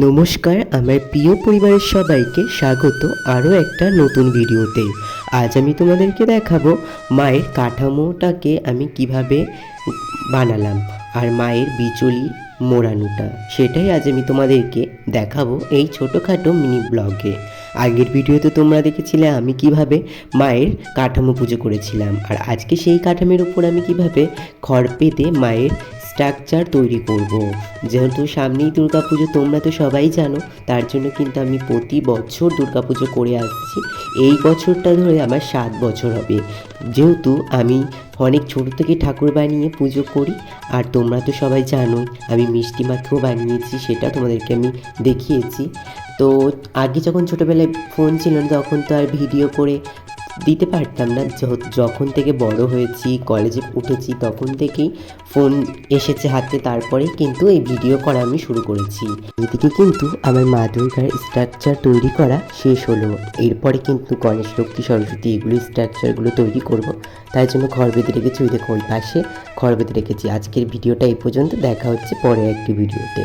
নমস্কার, আমার প্রিয় পরিবারের সবাইকে স্বাগত আরও একটা নতুন ভিডিওতে। আজ আমি তোমাদেরকে দেখাবো মায়ের কাঠামোটাকে আমি কিভাবে বানালাম আর মায়ের বিচুলি মোড়ানোটা, সেটাই আজ আমি তোমাদেরকে দেখাবো এই ছোটোখাটো মিনি ব্লগে। আগের ভিডিওতে তোমরা দেখেছিলে আমি কিভাবে মায়ের কাঠামো পুজো করেছিলাম, আর আজকে সেই কাঠামোর উপর আমি কিভাবে খড় পেতে মায়ের স্ট্রাকচার তৈরি করব। যেহেতু সামনেই দুর্গাপুজো, তোমরা তো সবাই জানো, তার জন্য কিন্তু আমি প্রতি বছর দুর্গাপুজো করে আসছি। এই বছরটা ধরে আমার 7 বছর হবে, যেহেতু আমি অনেক ছোটো থেকে ঠাকুর বানিয়ে পুজো করি। আর তোমরা তো সবাই জানোই আমি মিষ্টি মাকেও বানিয়েছি, সেটা তোমাদেরকে আমি দেখিয়েছি। তো আগে যখন ছোটোবেলায় ফোন ছিল না তখন তো আর ভিডিও করে দিতে পারতাম না। যখন থেকে বড় হয়েছি, কলেজে উঠেছি, তখন থেকেই ফোন এসেছে হাতে, তারপরেই কিন্তু এই ভিডিও করা আমি শুরু করেছি। এদিকে কিন্তু আমার মা দুর্গার স্ট্রাকচার তৈরি করা শেষ হলো। এরপরে কিন্তু গণেশ, লক্ষ্মী, সরস্বতী এগুলো স্ট্রাকচারগুলো তৈরি করব। তাই জন্য খড় বেঁধে রেখেছি, ওই দেখো ওই পাশে খড় বেঁধে রেখেছি। আজকের ভিডিওটা এই পর্যন্ত, দেখা হচ্ছে পরে একটি ভিডিওতে।